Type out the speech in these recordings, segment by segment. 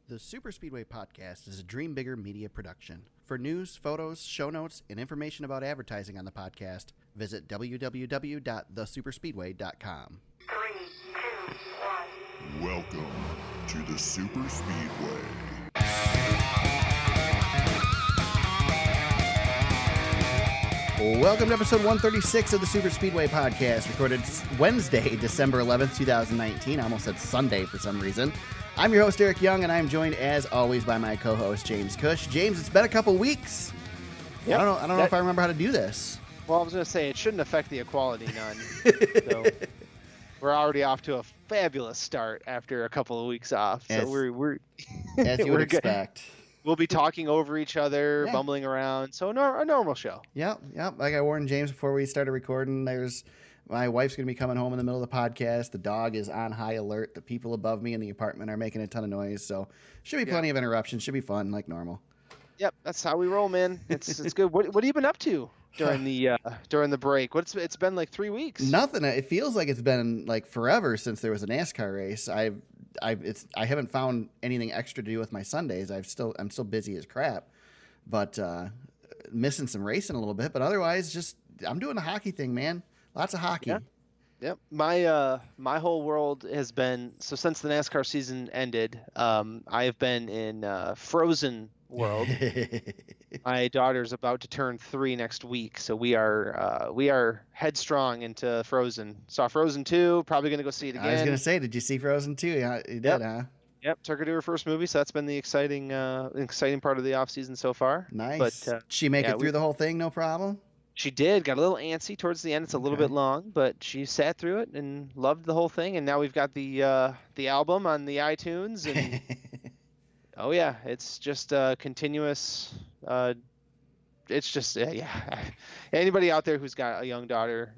The Super Speedway Podcast is a Dream Bigger media production. For news, photos, show notes, and information about advertising on the podcast, visit www.thesuperspeedway.com. 3, 2, 1. Welcome to the Super Speedway. Welcome to episode 136 of the Super Speedway Podcast, recorded Wednesday, December 11th, 2019. I almost said Sunday for some reason. I'm your host, Eric Young, and I'm joined, as always, by my co-host, James Cush. James, it's been a couple weeks. Yep. I don't know if I remember how to do this. Well, I was going to say, it shouldn't affect the equality none. So we're already off to a fabulous start after a couple of weeks off. So we're as you would expect. We'll be talking over each other, bumbling around. So a normal show. Yep. Like I warned James before we started recording, my wife's going to be coming home in the middle of the podcast. The dog is on high alert. The people above me in the apartment are making a ton of noise. So should be plenty of interruptions. Should be fun, like normal. Yep, that's how we roll, man. It's good. What have you been up to during the break? It's been like 3 weeks. Nothing. It feels like it's been like forever since there was a NASCAR race. I haven't found anything extra to do with my Sundays. I'm still busy as crap, but missing some racing a little bit. But otherwise, just I'm doing the hockey thing, man. Lots of hockey. Yeah. Yep. My whole world has been, so since the NASCAR season ended, I have been in Frozen world. My daughter's about to turn 3 next week, so we are headstrong into Frozen. Saw Frozen 2, probably going to go see it again. I was going to say, did you see Frozen 2? Yeah, you did, huh? Yep, took her to her first movie, so that's been the exciting part of the off season so far. Nice. But she make it through the whole thing, no problem? She did. Got a little antsy towards the end. It's a little bit long, but she sat through it and loved the whole thing. And now we've got the album on the iTunes, and oh yeah, it's just continuous. It's just Anybody out there who's got a young daughter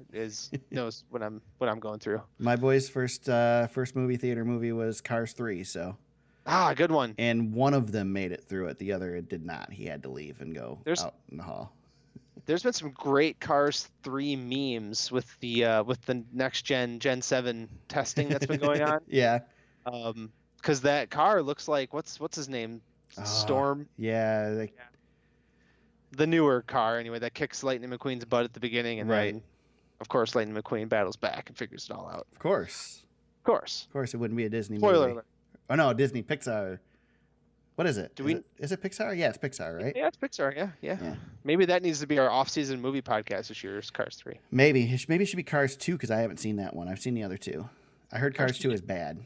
knows what I'm going through. My boy's first movie theater movie was Cars 3, so. Good one. And one of them made it through it. The other did not. He had to leave and go out in the hall. There's been some great Cars 3 memes with the next Gen 7 testing that's been going on. Yeah. Because that car looks like what's his name? Storm. Yeah. The newer car, anyway, that kicks Lightning McQueen's butt at the beginning, and then, of course, Lightning McQueen battles back and figures it all out. Of course, it wouldn't be a Disney Spoiler movie. alert. Oh no, Disney Pixar. What is it? Is it Pixar? Yeah, it's Pixar, right? Yeah, it's Pixar. Yeah. Maybe that needs to be our off-season movie podcast this year. Is Cars 3? Maybe it should be Cars 2 because I haven't seen that one. I've seen the other two. I heard Cars 2 is bad.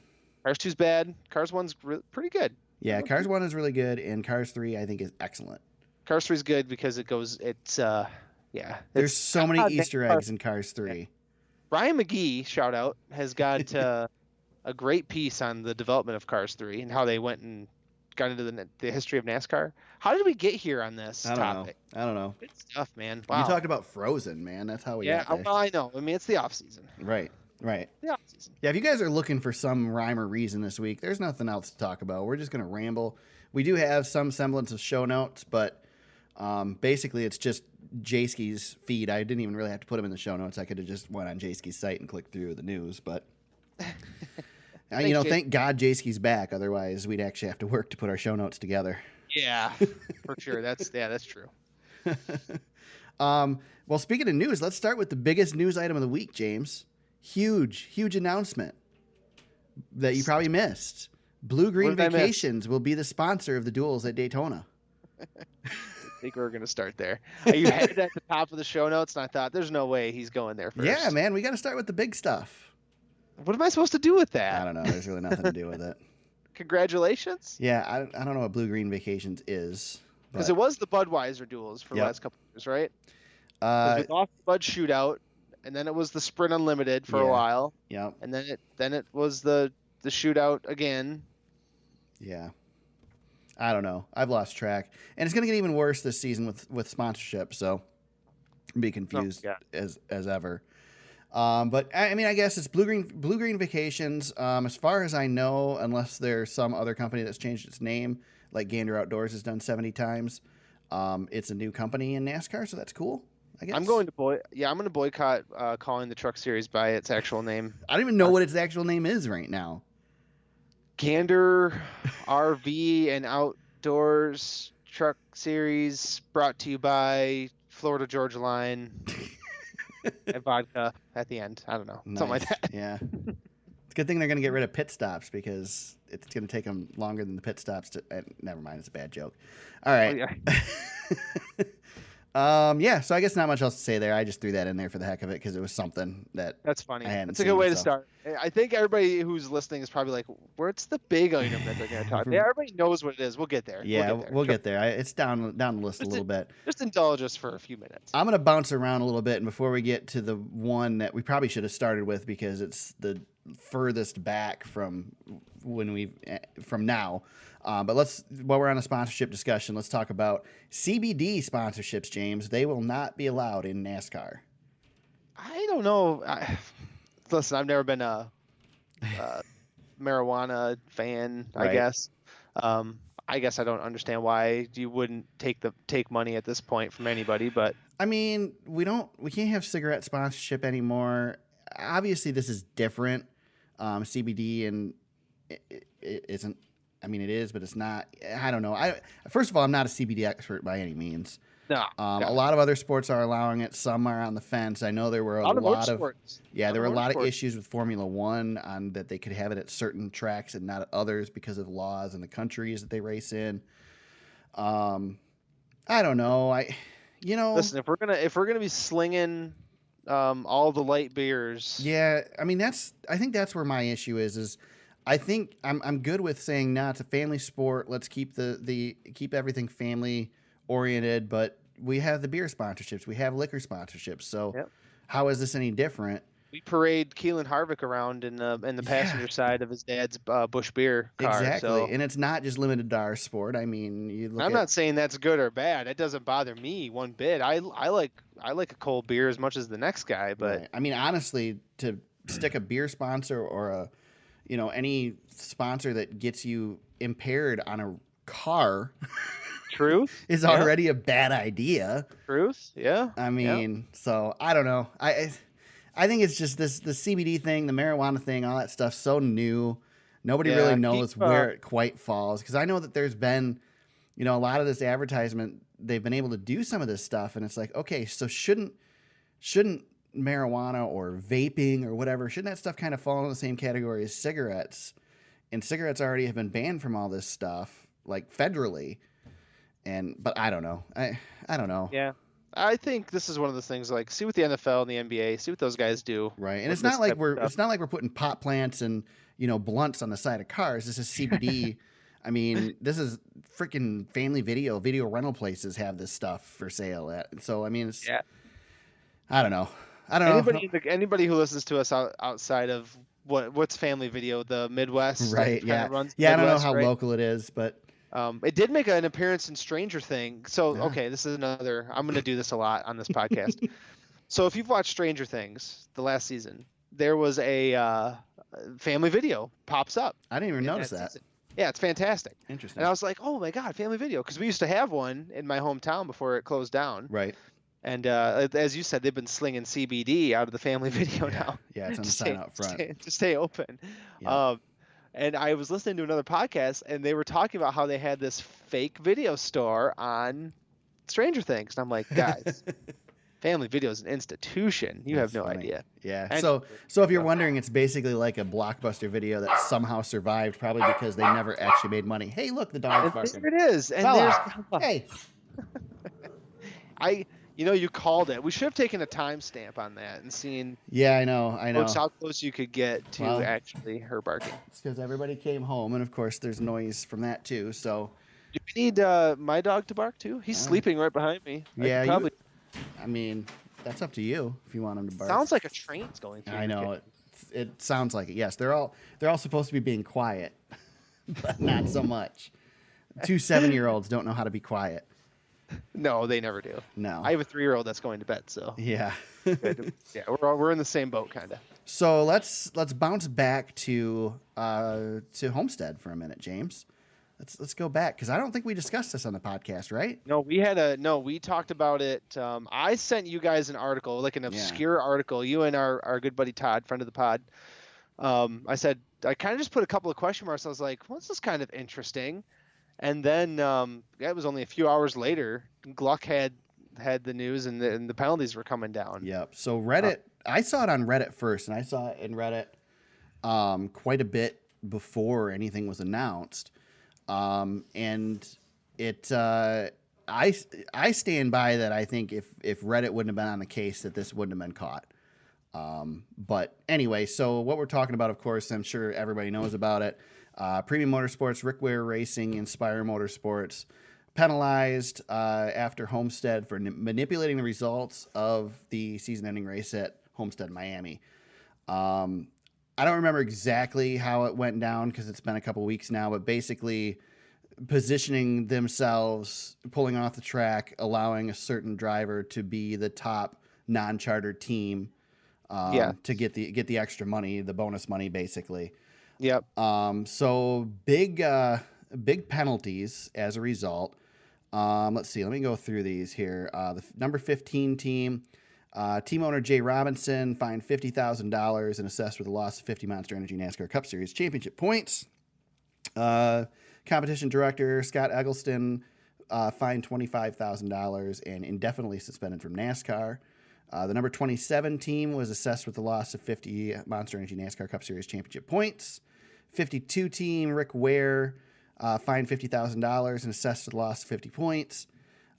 Cars 2's bad. Cars 1's pretty good. Yeah, Cars 1 is really good, and Cars 3 I think is excellent. Cars 3 is good because There's so many Easter eggs in Cars 3. Yeah. Ryan McGee, shout out, has got a great piece on the development of Cars 3 and how they went and got into the history of NASCAR. How did we get here on this topic? I don't know. Good stuff, man. Wow. You talked about Frozen, man. That's how we got there. Well, I know. I mean, it's the off season. Right. The off season. Yeah, if you guys are looking for some rhyme or reason this week, there's nothing else to talk about. We're just going to ramble. We do have some semblance of show notes, but basically it's just Jayski's feed. I didn't even really have to put them in the show notes. I could have just went on Jayski's site and clicked through the news, but thank God Jayski's back. Otherwise, we'd actually have to work to put our show notes together. Yeah, for sure. That's true. Well, speaking of news, let's start with the biggest news item of the week, James. Huge announcement that you probably missed. Blue Green Vacations will be the sponsor of the duels at Daytona. I think we're going to start there. You had it at the top of the show notes, and I thought, there's no way he's going there first. Yeah, man, we got to start with the big stuff. What am I supposed to do with that? I don't know. There's really nothing to do with it. Congratulations. Yeah, I don't know what Blue Green Vacations is. Because it was the Budweiser duels for the last couple of years, right? We lost the Bud Shootout, and then it was the Sprint Unlimited for a while. Yeah. And then it was the Shootout again. Yeah. I don't know. I've lost track. And it's going to get even worse this season with sponsorship, so I'll be confused as ever. But I mean, I guess it's Blue Green Vacations. As far as I know, unless there's some other company that's changed its name, like Gander Outdoors has done 70 times, it's a new company in NASCAR, so that's cool. I guess. I'm going to boycott calling the Truck Series by its actual name. I don't even know what its actual name is right now. Gander RV and Outdoors Truck Series brought to you by Florida Georgia Line and vodka at the end. I don't know. Nice. Something like that. Yeah. It's a good thing they're going to get rid of pit stops because it's going to take them longer than the pit stops to. Never mind, it's a bad joke. All right. Oh, yeah. Yeah. So I guess not much else to say there. I just threw that in there for the heck of it because it was something that. That's funny. I hadn't It's a good seen, way to so. start. I think everybody who's listening is probably like, "Where's the big item that they're going to talk?" Yeah, everybody knows what it is. We'll get there. Yeah, we'll get there. It's down the list a little bit. Just indulge us for a few minutes. I'm going to bounce around a little bit, and before we get to the one that we probably should have started with because it's the furthest back from now. But while we're on a sponsorship discussion, let's talk about CBD sponsorships, James. They will not be allowed in NASCAR. I don't know. Listen, I've never been a marijuana fan, Right. I guess. I guess I don't understand why you wouldn't take money at this point from anybody, but I mean, we can't have cigarette sponsorship anymore. Obviously, this is different. CBD and it isn't. I mean, it is, but it's not. I don't know. First of all, I'm not a CBD expert by any means. no. A lot of other sports are allowing it. Some are on the fence. I know there were a lot of motorsports. issues with Formula One on that they could have it at certain tracks and not at others because of laws in the countries that they race in. I don't know. Listen, if we're gonna be slinging all the light beers, Yeah, I mean I think that's where my issue is I think I'm good with saying it's a family sport. Let's keep keep everything family oriented, but we have the beer sponsorships, we have liquor sponsorships. So Yep. How is this any different? we parade Keelan Harvick around in the passenger side of his dad's Busch beer car. Exactly, So and it's not just limited to our sport. I mean, I'm not saying that's good or bad. It doesn't bother me one bit. I like a cold beer as much as the next guy, but Right. I mean, honestly, to stick a beer sponsor or any sponsor that gets you impaired on a car truth is Yeah. already a bad idea. Truth, yeah. I mean, so I don't know. I think it's just the CBD thing, the marijuana thing, all that stuff's so new. Nobody really knows where it quite falls. Because I know that there's been, a lot of this advertisement. They've been able to do some of this stuff, and it's like, okay, so shouldn't marijuana or vaping or whatever, shouldn't that stuff kind of fall in the same category as cigarettes? And cigarettes already have been banned from all this stuff, like federally. But I don't know. I don't know. Yeah. I think this is one of those things like see what the NFL and the NBA, see what those guys do. Right. And it's not like we're putting pot plants and, blunts on the side of cars. This is CBD. I mean, this is freaking family video rental places have this stuff for sale so I mean, it's I don't know. Anybody who listens to us outside of what's family video, the Midwest, right? Yeah. Runs I don't know Midwest, how right? local it is, but it did make an appearance in Stranger Things. So okay, this is another. I'm going to do this a lot on this podcast. So if you've watched Stranger Things, the last season, there was a family video pops up. I didn't even notice that. Season. Yeah, it's fantastic. Interesting. And I was like, oh my god, family video, because we used to have one in my hometown before it closed down. Right. And as you said, they've been slinging CBD out of the family video now. Yeah, it's on the sign out front. To stay open. Yeah. And I was listening to another podcast, and they were talking about how they had this fake video store on Stranger Things. And I'm like, guys, family video is an institution. You have no idea. Yeah. And so if you're wondering, it's basically like a Blockbuster video that somehow survived, probably because they never actually made money. Hey, look, the dog's barking. There it is. And Hey. You called it. We should have taken a timestamp on that and seen. Yeah, I know. How close you could get to actually her barking. It's because everybody came home, and of course, there's noise from that too. So, do we need my dog to bark too? He's sleeping right behind me. Yeah, I mean, that's up to you if you want him to bark. Sounds like a train's going through. I know it sounds like it. Yes, they're all supposed to be being quiet, but not so much. 2 7-year-olds don't know how to be quiet. No, they never do. No. I have a 3-year-old that's going to bed, so yeah. Yeah, we're in the same boat, kind of. So let's bounce back to Homestead for a minute, James. Let's go back because I don't think we discussed this on the podcast, right? No, we talked about it. I sent you guys an article, like an obscure article. You and our good buddy Todd, friend of the pod. I said, I kind of just put a couple of question marks. I was like, well, this is kind of interesting. And then it was only a few hours later, Gluck had the news, and the penalties were coming down. Yep. So Reddit, I saw it on Reddit first, and I saw it in Reddit quite a bit before anything was announced. And it, I stand by that. I think if Reddit wouldn't have been on the case, that this wouldn't have been caught. But anyway, so what we're talking about, of course, I'm sure everybody knows about it. Premium Motorsports, Rick Ware Racing, Inspire Motorsports penalized after Homestead for manipulating the results of the season-ending race at Homestead, Miami. I don't remember exactly how it went down because it's been a couple weeks now, but basically positioning themselves, pulling off the track, allowing a certain driver to be the top non-chartered team to get the extra money, the bonus money, basically. Yep. So big penalties as a result. Let's see. Let me go through these here. The number 15 team, team owner Jay Robinson fined $50,000 and assessed with a loss of 50 Monster Energy NASCAR Cup Series championship points. Competition director Scott Eggleston fined $25,000 and indefinitely suspended from NASCAR. The number 27 team was assessed with a loss of 50 Monster Energy NASCAR Cup Series championship points. 52 team Rick Ware fined $50,000 and assessed with a loss of 50 points.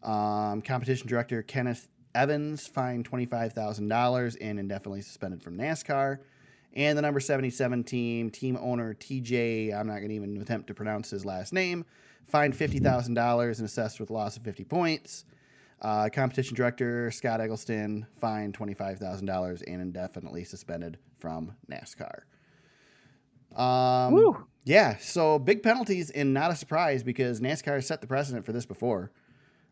Competition director Kenneth Evans fined $25,000 and indefinitely suspended from NASCAR. And the number 77 team owner TJ, I'm not going to even attempt to pronounce his last name, fined $50,000 and assessed with a loss of 50 points. Competition director Scott Eggleston fined $25,000 and indefinitely suspended from NASCAR. Yeah, so big penalties and not a surprise because NASCAR has set the precedent for this before.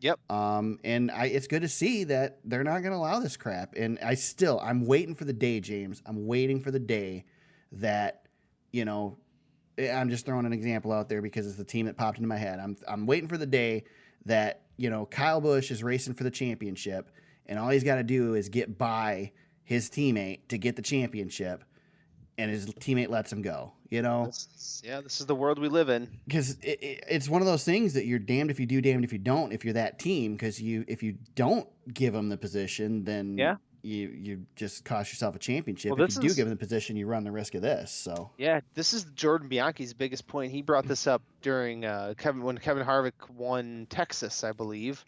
Yep. And it's good to see that they're not going to allow this crap. And I'm waiting for the day, James. I'm waiting for the day that, I'm just throwing an example out there because it's the team that popped into my head. I'm waiting for the day that, Kyle Busch is racing for the championship and all he's got to do is get by his teammate to get the championship and his teammate lets him go, This is the world we live in. Because it's one of those things that you're damned if you do, damned if you don't, if you're that team, because if you don't give them the position, then you just cost yourself a championship. If you do give them the position, you run the risk of this. So this is Jordan Bianchi's biggest point. He brought this up during when Kevin Harvick won Texas, I believe.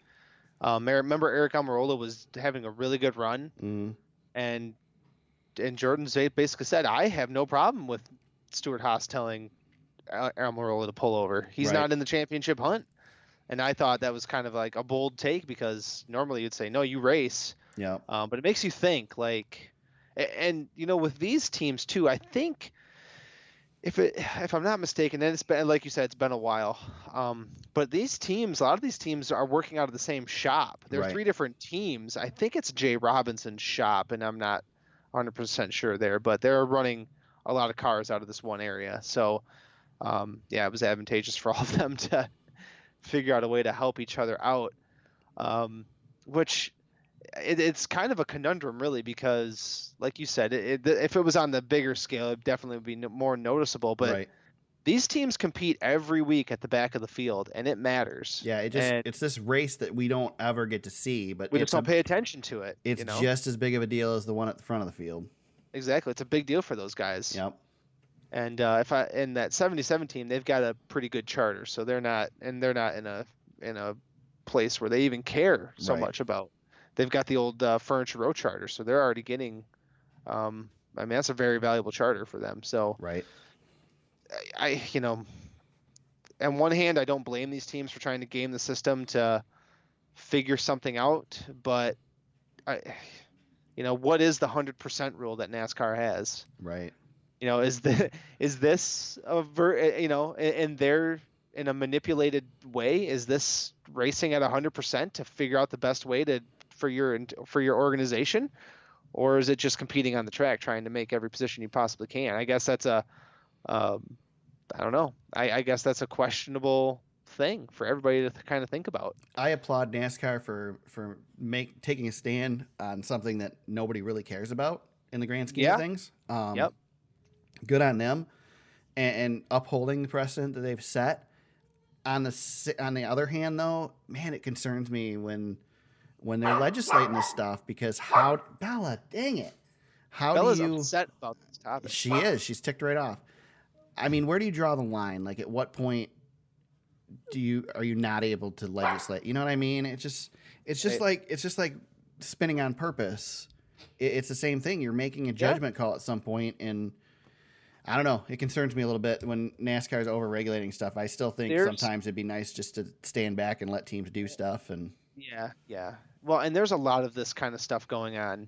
Remember Eric Almirola was having a really good run, and Jordan basically said, "I have no problem with Stuart Haas telling Almirola to pull over. He's not in the championship hunt." And I thought that was kind of like a bold take because normally you'd say, "No, you race." Yeah. But it makes you think, and with these teams too, I think if I'm not mistaken, and it's been, like you said, it's been a while. But a lot of these teams are working out of the same shop. There are 3 different teams. I think it's Jay Robinson's shop, and I'm not 100% sure there, but they're running a lot of cars out of this one area. So, it was advantageous for all of them to figure out a way to help each other out, which it's kind of a conundrum, really, because, like you said, if it was on the bigger scale, it definitely would be more noticeable. But these teams compete every week at the back of the field, and it matters. Yeah, it's this race that we don't ever get to see, but we just don't pay attention to it. It's just as big of a deal as the one at the front of the field. Exactly, it's a big deal for those guys. Yep. And in that 77 team, they've got a pretty good charter, so they're not in a place where they even care so much about. They've got the old Furniture Row charter, so they're already getting. That's a very valuable charter for them. So I on one hand, I don't blame these teams for trying to game the system to figure something out, but what is the 100% rule that NASCAR has? Right. Is this in a manipulated way? Is this racing at 100% to figure out the best way for your organization, or is it just competing on the track, trying to make every position you possibly can? I guess that's I don't know. I guess that's a questionable thing for everybody to kind of think about. I applaud NASCAR for taking a stand on something that nobody really cares about in the grand scheme of things. Good on them. and upholding the precedent that they've set. On the other hand, though, man, it concerns me when they're legislating this stuff, because Bella, dang it, Bella's upset about this topic. She is. She's ticked right off. I mean, where do you draw the line? Like, at what point are you not able to legislate? You know what I mean? It's just like spinning on purpose. It's the same thing. You're making a judgment call at some point, and I don't know. It concerns me a little bit when NASCAR is over-regulating stuff. I still think sometimes it'd be nice just to stand back and let teams do stuff. And yeah. Well, and there's a lot of this kind of stuff going on.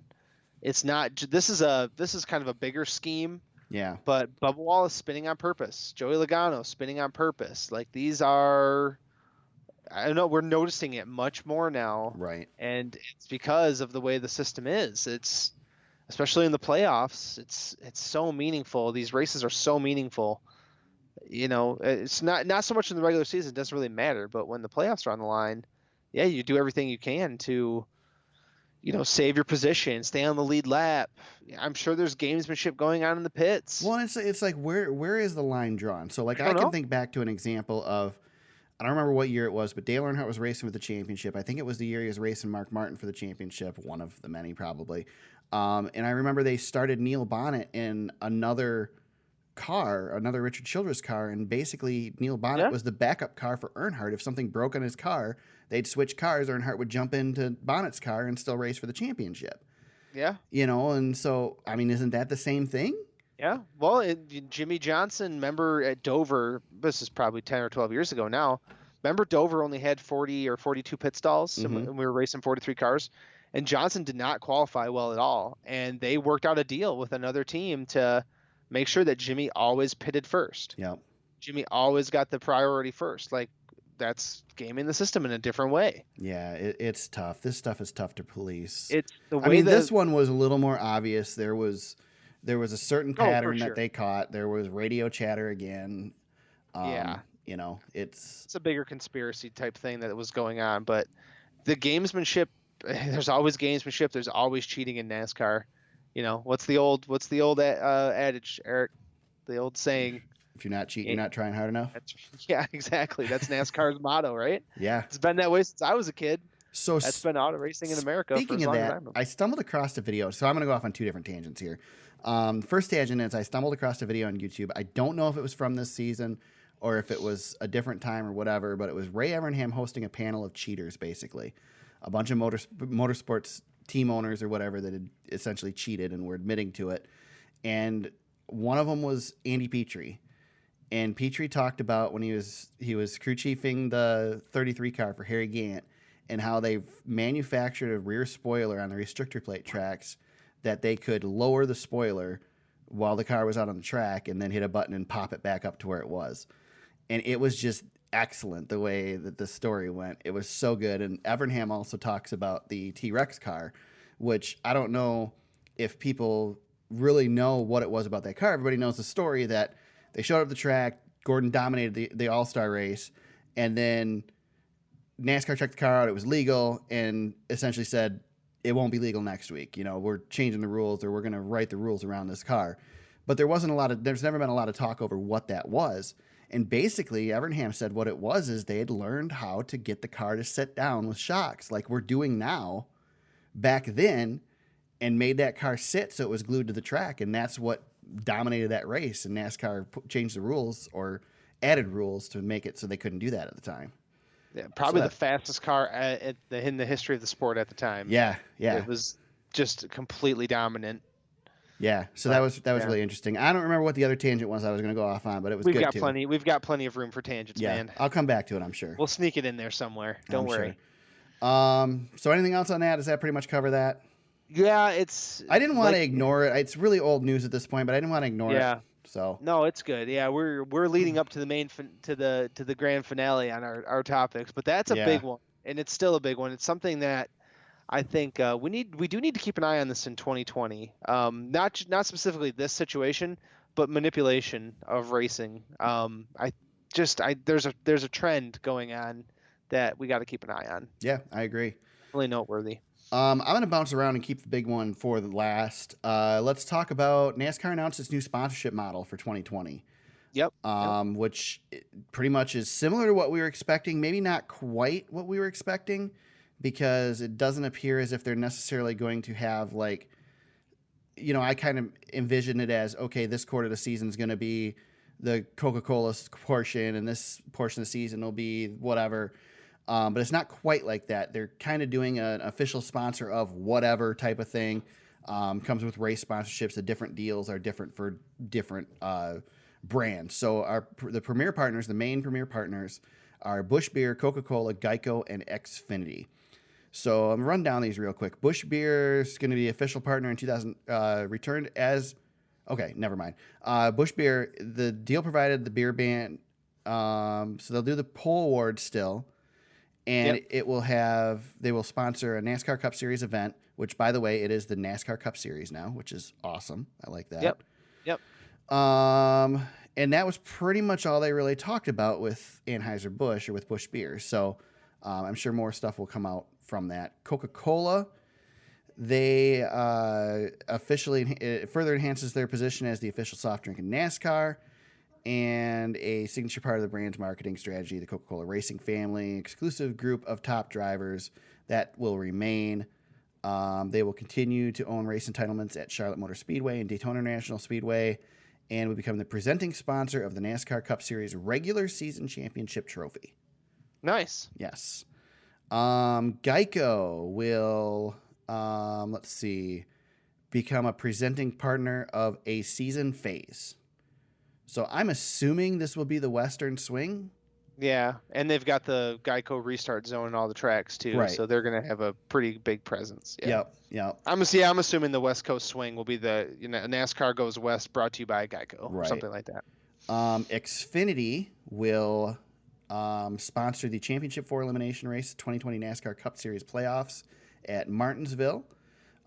It's not. This is kind of a bigger scheme. Yeah. But Bubba Wallace spinning on purpose. Joey Logano spinning on purpose. Like, these are. I don't know. We're noticing it much more now. Right. And it's because of the way the system is. It's. Especially in the playoffs, it's so meaningful. These races are so meaningful. You know, it's not so much in the regular season. It doesn't really matter. But when the playoffs are on the line, yeah, you do everything you can to, you know, save your position, stay on the lead lap. I'm sure there's gamesmanship going on in the pits. Well, it's like where is the line drawn? So, like, I can think back to an example of, I don't remember what year it was, but Dale Earnhardt was racing for the championship. I think it was the year he was racing Mark Martin for the championship, one of the many probably. And I remember they started Neil Bonnet in another Richard Childress car, and basically Neil Bonnet was the backup car for Earnhardt. If something broke on his car, they'd switch cars. Earnhardt would jump into Bonnet's car and still race for the championship. Yeah. You know, and so, I mean, isn't that the same thing? Yeah. Well, Jimmy Johnson, remember at Dover, this is probably 10 or 12 years ago now. Remember Dover only had 40 or 42 pit stalls, and we were racing 43 cars. And Johnson did not qualify well at all. And they worked out a deal with another team to make sure that Jimmy always pitted first. Yep. Jimmy always got the priority first. Like, that's gaming the system in a different way. Yeah, it's tough. This stuff is tough to police. It's the way this one was a little more obvious. There was a certain pattern that they caught. There was radio chatter again. You know, it's a bigger conspiracy type thing that was going on. But the gamesmanship, there's always gamesmanship. There's always cheating in NASCAR. You know, what's the old adage, Eric? The old saying. If you're not cheating, you're not trying hard enough. Yeah, exactly. That's NASCAR's motto, right? Yeah. It's been that way since I was a kid. So that's been auto racing in America. Speaking of that, I stumbled across a video. So I'm going to go off on two different tangents here. First tangent is I stumbled across a video on YouTube. I don't know if it was from this season or if it was a different time or whatever, but it was Ray Evernham hosting a panel of cheaters, basically. A bunch of motorsports team owners or whatever that had essentially cheated and were admitting to it. And one of them was Andy Petrie. And Petrie talked about when he was crew chiefing the 33 car for Harry Gant and how they've manufactured a rear spoiler on the restrictor plate tracks that they could lower the spoiler while the car was out on the track and then hit a button and pop it back up to where it was. And it was just excellent the way that the story went. It was so good. And Evernham also talks about the T-Rex car, which I don't know if people really know what it was about that car. Everybody knows the story that they showed up at the track, Gordon dominated the All-Star race, and then NASCAR checked the car out, it was legal, and essentially said, it won't be legal next week. You know, we're changing the rules, or we're going to write the rules around this car. But there's never been a lot of talk over what that was. And basically, Evernham said what it was is they had learned how to get the car to sit down with shocks, like we're doing now, back then, and made that car sit so it was glued to the track, and that's what dominated that race. And NASCAR changed the rules or added rules to make it so they couldn't do that at the time. Yeah, probably the fastest car in the history of the sport at the time. Yeah. It was just completely dominant. Yeah, so that was really interesting. I don't remember what the other tangent was I was going to go off on, but it was good too. We've got plenty of room for tangents, man. I'll come back to it, I'm sure. We'll sneak it in there somewhere. Don't worry. Sure. So anything else on that? Does that pretty much cover that? Yeah, I didn't want to ignore it. It's really old news at this point, but I didn't want to ignore it. So no, it's good. Yeah, we're leading up to the main to the grand finale on our topics, but that's a big one, and it's still a big one. It's something that I think we do need to keep an eye on this in 2020. Not specifically this situation, but manipulation of racing. There's a trend going on that we got to keep an eye on. Yeah, I agree. Really noteworthy. I'm going to bounce around and keep the big one for the last. Let's talk about NASCAR announced its new sponsorship model for 2020. Yep. Which pretty much is similar to what we were expecting. Maybe not quite what we were expecting, because it doesn't appear as if they're necessarily going to have like, I kind of envision it as, okay, this quarter of the season is going to be the Coca-Cola portion, and this portion of the season will be whatever. But it's not quite like that. They're kind of doing an official sponsor of whatever type of thing. Comes with race sponsorships. The different deals are different for different brands. So the premier partners, the main premier partners, are Busch Beer, Coca-Cola, Geico, and Xfinity. So I'm going to run down these real quick. Busch Beer is going to be official partner in 2000, returned as... Okay, never mind. Busch Beer, the deal provided the beer ban. So they'll do the pole award still. And they will sponsor a NASCAR Cup Series event, which, by the way, it is the NASCAR Cup Series now, which is awesome. I like that. Yep. And that was pretty much all they really talked about with Anheuser-Busch or with Busch Beer. So I'm sure more stuff will come out from that. Coca-Cola, they it further enhances their position as the official soft drink in NASCAR and a signature part of the brand's marketing strategy, the Coca-Cola Racing family, exclusive group of top drivers that will remain. They will continue to own race entitlements at Charlotte Motor Speedway and Daytona International Speedway, and will become the presenting sponsor of the NASCAR Cup Series regular season championship trophy. Nice. Yes. Geico will, become a presenting partner of a season phase. So I'm assuming this will be the Western Swing. Yeah, and they've got the Geico restart zone in all the tracks too, right. So they're going to have a pretty big presence. Yeah. Yep. I'm assuming the West Coast Swing will be the NASCAR Goes West, brought to you by Geico, or something like that. Xfinity will sponsor the Championship 4 Elimination Race 2020 NASCAR Cup Series playoffs at Martinsville.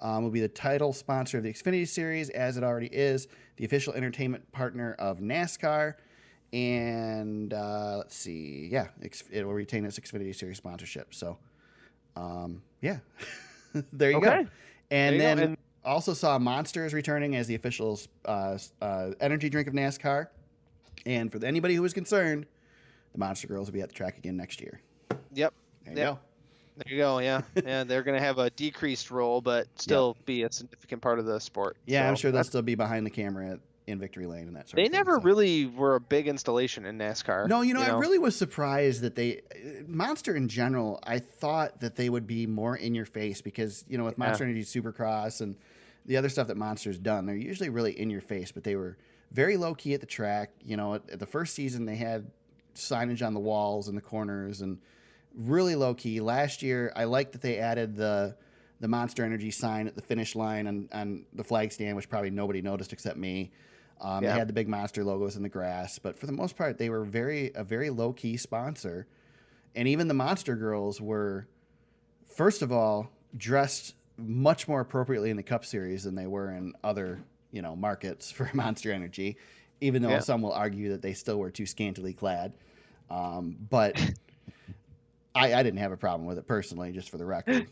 Will be the title sponsor of the Xfinity Series, as it already is, the official entertainment partner of NASCAR. And it will retain its Xfinity Series sponsorship. So, there you go. And then also saw Monster is returning as the official energy drink of NASCAR. And for anybody who was concerned, the Monster Girls will be at the track again next year. Yep. There you go. There you go. Yeah. They're going to have a decreased role, but still be a significant part of the sport. Yeah, so I'm sure they'll still be behind the camera in Victory Lane and that sort of thing. They never really were a big installation in NASCAR. No, I really was surprised that Monster in general, I thought that they would be more in your face because, with Monster Energy Supercross and the other stuff that Monster's done, they're usually really in your face, but they were very low key at the track. At the first season, they had signage on the walls and the corners and really low key. Last year, I liked that they added the Monster Energy sign at the finish line on the flag stand, which probably nobody noticed except me. They had the big Monster logos in the grass, but for the most part, they were a very low key sponsor. And even the Monster Girls were, first of all, dressed much more appropriately in the Cup Series than they were in other, markets for Monster Energy, even though some will argue that they still were too scantily clad. But I didn't have a problem with it personally, just for the record.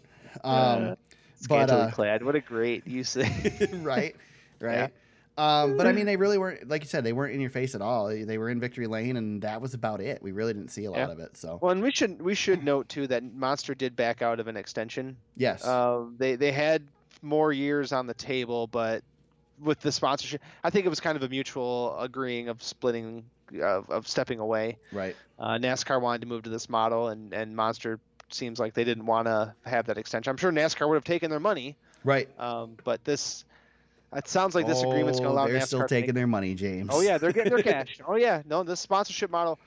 Scantily clad. What a great usage. Right. Yeah. But I mean, they really weren't, like you said, they weren't in your face at all. They were in Victory Lane, and that was about it. We really didn't see a lot of it. So, well, and we should note too that Monster did back out of an extension. Yes. They had more years on the table, but with the sponsorship, I think it was kind of a mutual agreeing of splitting, of stepping away. Right. NASCAR wanted to move to this model, and Monster seems like they didn't want to have that extension. I'm sure NASCAR would have taken their money. Right. But it sounds like this agreement's going to allow NASCAR. They're still taking their money, James. Oh yeah, they're getting their cash. Oh yeah, no, this sponsorship model.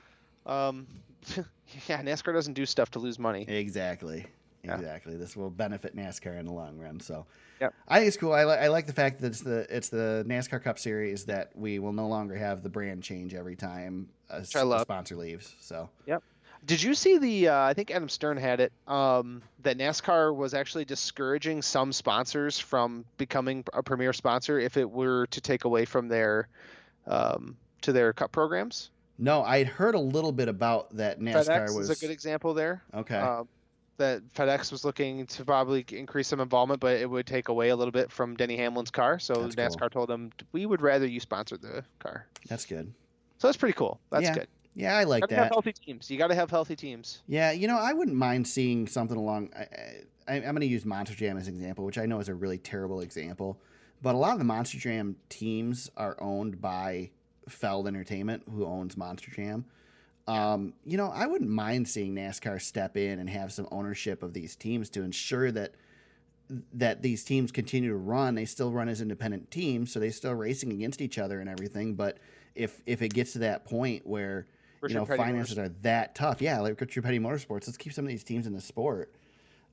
NASCAR doesn't do stuff to lose money. Exactly. This will benefit NASCAR in the long run. So, yep. I think it's cool. I like the fact that it's the NASCAR Cup Series that we will no longer have the brand change every time a sponsor leaves. So, yep. Did you see I think Adam Stern had it, that NASCAR was actually discouraging some sponsors from becoming a premier sponsor if it were to take away from their cup programs? No, I had heard a little bit about that. NASCAR FedEx is a good example there. Okay. That FedEx was looking to probably increase some involvement, but it would take away a little bit from Denny Hamlin's car. So That's NASCAR cool. told them, we would rather you sponsor the car. That's good. So that's pretty cool. That's good. Yeah, I like Gotta that. have healthy teams. You got to have healthy teams. Yeah, I wouldn't mind seeing something along. I'm going to use Monster Jam as an example, which I know is a really terrible example. But a lot of the Monster Jam teams are owned by Feld Entertainment, who owns Monster Jam. I wouldn't mind seeing NASCAR step in and have some ownership of these teams to ensure that these teams continue to run. They still run as independent teams, so they're still racing against each other and everything. But if it gets to that point where finances are that tough, like Richard Petty Motorsports, let's keep some of these teams in the sport.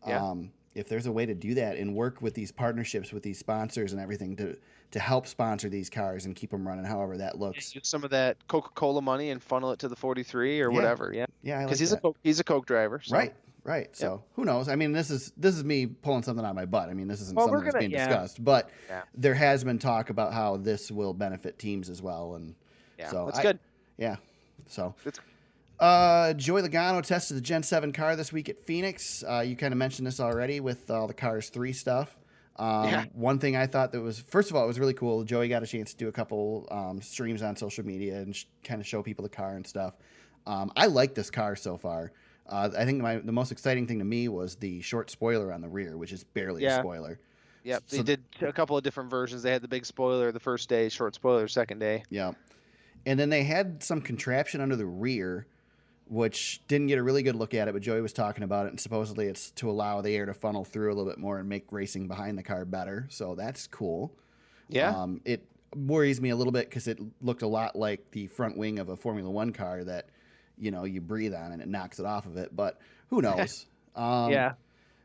Yeah. If there's a way to do that and work with these partnerships with these sponsors and everything to help sponsor these cars and keep them running, however that looks. Use some of that Coca-Cola money and funnel it to the 43 or whatever. Yeah. Yeah. Because he's a Coke driver. So. Right. Right. So who knows? I mean, this is me pulling something out of my butt. I mean, this isn't something that's being discussed, but there has been talk about how this will benefit teams as well. And so that's good. Yeah. So it's Joey Logano tested the Gen 7 car this week at Phoenix. You kind of mentioned this already with all the Cars 3 stuff. One thing I thought that was, first of all, it was really cool. Joey got a chance to do a couple streams on social media and kind of show people the car and stuff. I like this car so far. I think the most exciting thing to me was the short spoiler on the rear, which is barely a spoiler. Yep, they did a couple of different versions. They had the big spoiler the first day, short spoiler second day. Yeah. And then they had some contraption under the rear, which didn't get a really good look at it, but Joey was talking about it, and supposedly it's to allow the air to funnel through a little bit more and make racing behind the car better. So that's cool. Yeah. It worries me a little bit because it looked a lot like the front wing of a Formula One car that, you breathe on and it knocks it off of it, but who knows?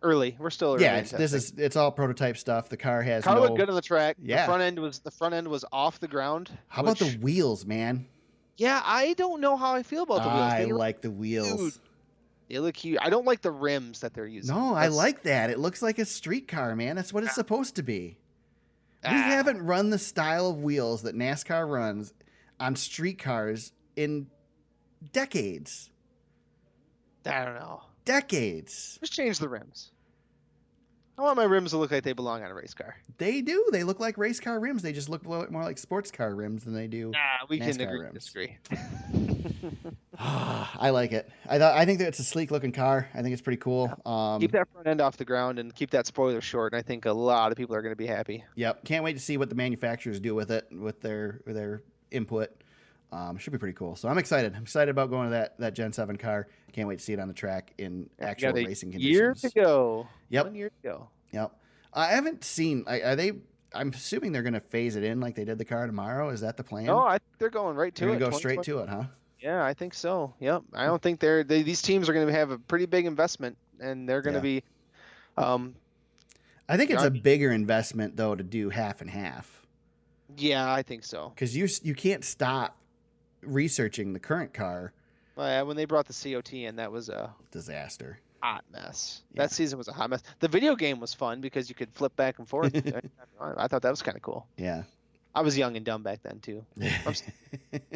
Early. We're still early. Yeah, it's all prototype stuff. The car has looked good on the track. Yeah. The front end was off the ground. How about the wheels, man? Yeah, I don't know how I feel about the wheels. I like the wheels. Dude, they look cute. I don't like the rims that they're using. No, I like that. It looks like a street car, man. That's what it's supposed to be. We haven't run the style of wheels that NASCAR runs on street cars in decades. I don't know. Decades. Just change the rims. I want my rims to look like they belong on a race car. They do. They look like race car rims. They just look more like sports car rims than they do. We NASCAR can agree rims. disagree. I like it. I think that it's a sleek looking car. I think it's pretty cool. Keep that front end off the ground and keep that spoiler short. And I think a lot of people are going to be happy. Yep. Can't wait to see what the manufacturers do with it, with their input. Should be pretty cool. So I'm excited. I'm excited about going to that Gen 7 car. Can't wait to see it on the track in actual racing conditions. Year to go. Yep. 1 year to go. Yep. I haven't seen. Are they? I'm assuming they're going to phase it in like they did the car tomorrow. Is that the plan? No, I think they're going right to it. They're going to go straight to it, huh? Yeah, I think so. Yep. I don't think these teams are going to have a pretty big investment, and they're going to be. I think it's a bigger investment though to do half and half. Yeah, I think so. Because you can't stop researching the current car. When they brought the COT in, that was a disaster. Hot mess. Yeah. That season was a hot mess. The video game was fun because you could flip back and forth. I thought that was kind of cool. Yeah. I was young and dumb back then too.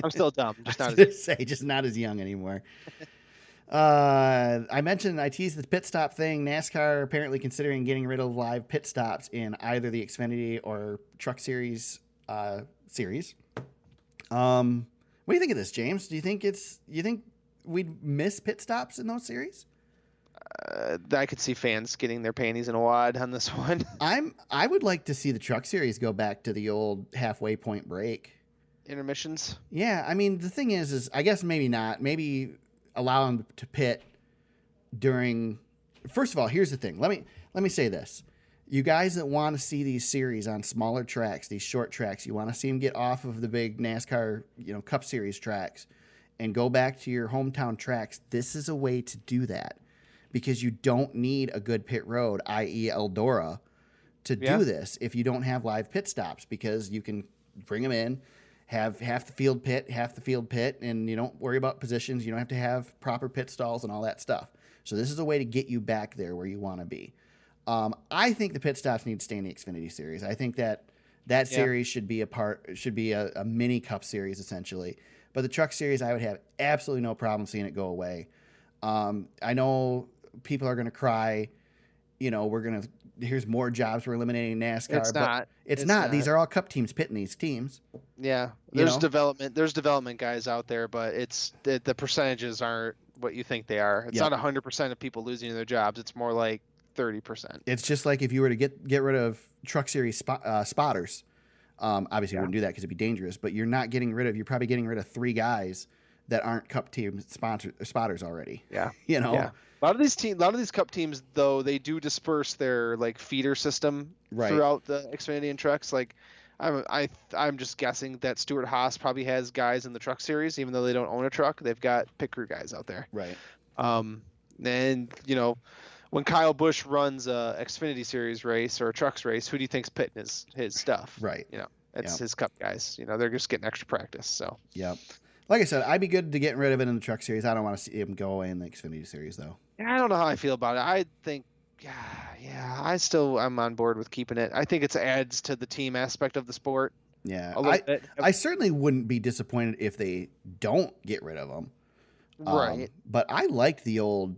I'm still dumb, just not as young anymore. I teased the pit stop thing. NASCAR apparently considering getting rid of live pit stops in either the Xfinity or Truck Series series. What do you think of this, James? Do you think we'd miss pit stops in those series? I could see fans getting their panties in a wad on this one. I would like to see the Truck Series go back to the old halfway point break. Intermissions? Yeah, I mean, the thing is I guess maybe not. Maybe allow them to pit during... First of all, here's the thing. Let me say this. You guys that want to see these series on smaller tracks, these short tracks, you want to see them get off of the big NASCAR, Cup Series tracks and go back to your hometown tracks. This is a way to do that because you don't need a good pit road, i.e. Eldora, to do this if you don't have live pit stops because you can bring them in, have half the field pit, and you don't worry about positions. You don't have to have proper pit stalls and all that stuff. So this is a way to get you back there where you want to be. I think the pit stops need to stay in the Xfinity series. I think that series should be a mini Cup series essentially. But the Truck Series, I would have absolutely no problem seeing it go away. I know people are going to cry. We're going to here's more jobs we're eliminating NASCAR. It's but not. It's not. These are all Cup teams pitting these teams. Yeah, there's development guys out there, but it's the percentages aren't what you think they are. It's not 100% of people losing their jobs. It's more like 30%. It's just like if you were to get rid of Truck Series spotters. Obviously, you wouldn't do that because it'd be dangerous. But you're probably getting rid of 3 guys that aren't Cup team spotters already. Yeah, Yeah. A lot of these Cup teams, though, they do disperse their like feeder system throughout the Xfinity and trucks. Like, I'm just guessing that Stuart Haas probably has guys in the Truck Series, even though they don't own a truck. They've got pit crew guys out there. Right. And when Kyle Busch runs a Xfinity Series race or a trucks race, who do you think's pitting his stuff? Right. It's his Cup guys. They're just getting extra practice. So. Yep. Like I said, I'd be good to getting rid of it in the Truck Series. I don't want to see him go away in the Xfinity Series, though. Yeah, I don't know how I feel about it. I think, I'm on board with keeping it. I think it adds to the team aspect of the sport. Yeah, a little bit. I certainly wouldn't be disappointed if they don't get rid of them. Right. But I like the old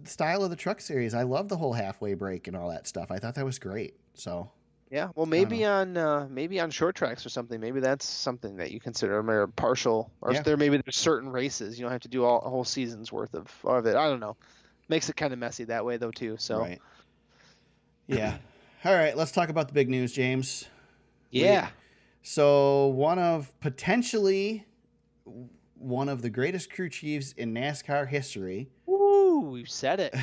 style of the Truck Series. I love the whole halfway break and all that stuff. I thought that was great. So. Yeah, well, maybe on short tracks or something. Maybe that's something that you consider or partial, or there's certain races you don't have to do a whole season's worth of it. I don't know. Makes it kind of messy that way though too. So. Right. Yeah. All right, let's talk about the big news, James. Yeah. So one of the greatest crew chiefs in NASCAR history. Ooh, we've said it.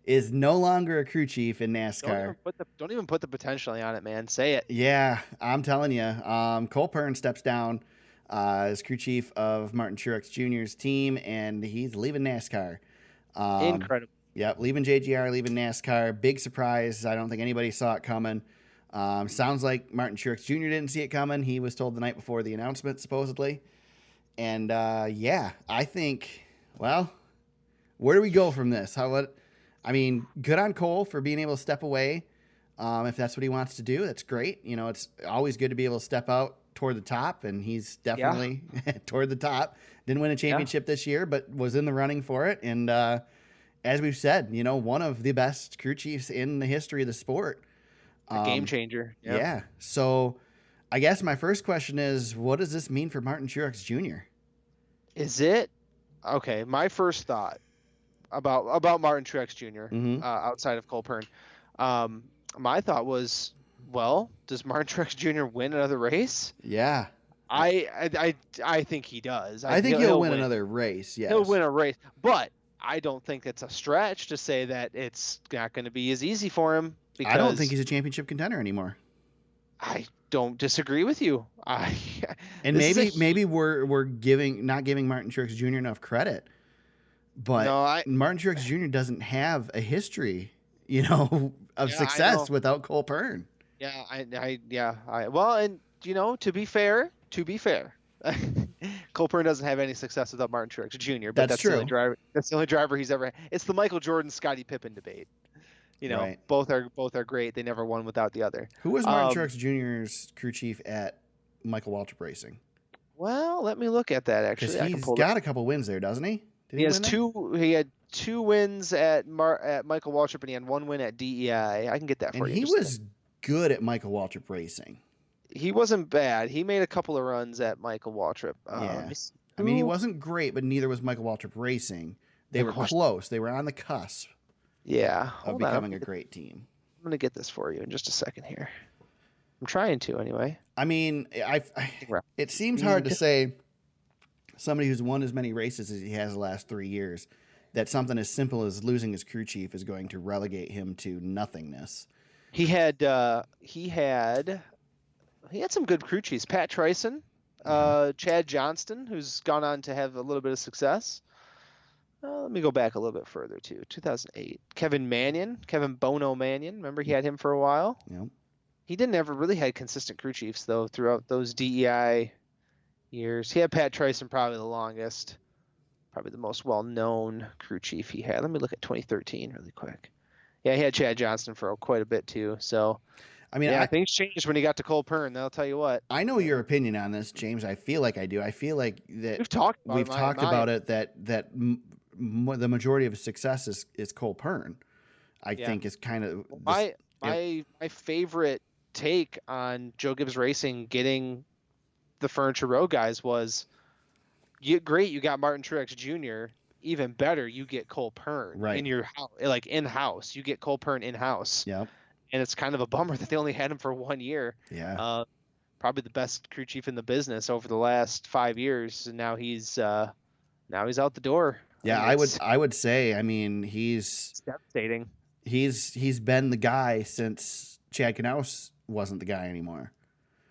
Is no longer a crew chief in NASCAR. Don't even put the potentially on it, man. Say it. Yeah, I'm telling you. Cole Pearn steps down as crew chief of Martin Truex Jr.'s team, and he's leaving NASCAR. Incredible. Yep, leaving JGR, leaving NASCAR. Big surprise. I don't think anybody saw it coming. Sounds like Martin Truex Jr. didn't see it coming. He was told the night before the announcement, supposedly. And, I think, well, where do we go from this? Good on Cole for being able to step away. If that's what he wants to do, that's great. It's always good to be able to step out toward the top, and he's definitely toward the top. Didn't win a championship this year, but was in the running for it. And as we've said, one of the best crew chiefs in the history of the sport. A game changer. Yep. Yeah. So I guess my first question is, what does this mean for Martin Truex Jr.? Is it? Okay, my first thought about Martin Truex Jr. Outside of Cole Pearn, my thought was, well, does Martin Truex Jr. win another race? Yeah, I think he does. I think he'll win another race. Yes, he'll win a race, but I don't think it's a stretch to say that it's not going to be as easy for him. Because I don't think he's a championship contender anymore. I don't disagree with you. Maybe we're not giving Martin Truex Jr. enough credit. But Martin Truex Jr. doesn't have a history, of success without Cole Pearn. Yeah, to be fair, Cole Pearn doesn't have any success without Martin Truex Jr. But that's true. That's the only driver he's ever had. It's the Michael Jordan, Scottie Pippen debate. Right. Both are great. They never won without the other. Who was Martin Truex Jr.'s crew chief at Michael Waltrip Racing? Well, let me look at that actually. Because he's got a couple wins there, doesn't he? He has two. He had 2 wins at Michael Waltrip, and he had 1 win at DEI. I can get that for you. And he was good at Michael Waltrip Racing. He wasn't bad. He made a couple of runs at Michael Waltrip. He wasn't great, but neither was Michael Waltrip Racing. They were close. They were on the cusp. Yeah, of becoming a great team. I'm gonna get this for you in just a second here. I'm trying to anyway. It seems hard to say somebody who's won as many races as he has the last 3 years that something as simple as losing his crew chief is going to relegate him to nothingness. He had some good crew chiefs. Pat Tryson, Chad Johnston, who's gone on to have a little bit of success. Let me go back a little bit further too. 2008, Kevin Bono Mannion. Remember he had him for a while. Yep. He didn't ever really had consistent crew chiefs though throughout those DEI years. He had Pat Tryson probably the longest, probably the most well-known crew chief he had. Let me look at 2013 really quick. Yeah, he had Chad Johnston for quite a bit too. So, things changed when he got to Cole Pearn. I'll tell you what. I know your opinion on this, James. I feel like I do. I feel like that we've talked about it. That the majority of his success is Cole Pearn. I think is kind of my favorite take on Joe Gibbs Racing getting the Furniture Row guys was, you got Martin Truex Jr. Even better, you get Cole Pearn in your house, like in-house. You get Cole Pearn in-house. Yep. And it's kind of a bummer that they only had him for 1 year. Yeah. Probably the best crew chief in the business over the last 5 years, and now he's out the door. Yeah, I would say, I mean, he's devastating. He's been the guy since Chad Knaus wasn't the guy anymore.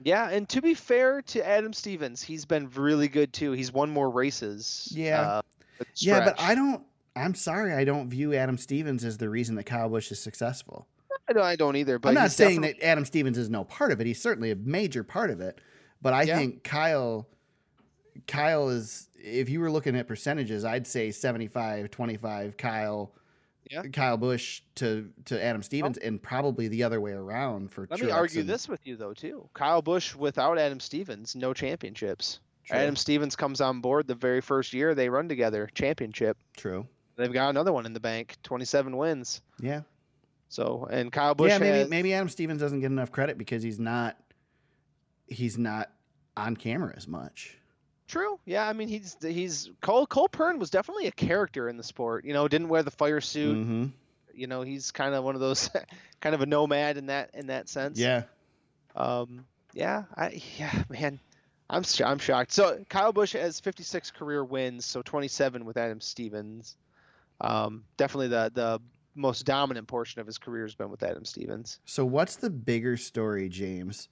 Yeah, and to be fair to Adam Stevens, he's been really good too. He's won more races. Yeah. Yeah, but I'm sorry, I don't view Adam Stevens as the reason that Kyle Busch is successful. I don't either. But I'm not saying that Adam Stevens is no part of it. He's certainly a major part of it. But I think Kyle is, if you were looking at percentages, I'd say 75-25 Kyle Busch to Adam Stevens, and probably the other way around for Let me argue this with you, though, too. Kyle Busch without Adam Stevens, no championships. True. Adam Stevens comes on board the very first year they run together, championship. True. They've got another one in the bank, 27 wins. Yeah. So, and Kyle Busch. Yeah, maybe Adam Stevens doesn't get enough credit because he's not on camera as much. True. Yeah, I mean he's Cole Pearn was definitely a character in the sport. You know, didn't wear the fire suit. Mm-hmm. You know, he's kind of one of those kind of a nomad in that sense. Yeah. Man, I'm shocked. So Kyle Busch has 56 career wins, so 27 with Adam Stevens. Definitely the most dominant portion of his career has been with Adam Stevens. So what's the bigger story, James?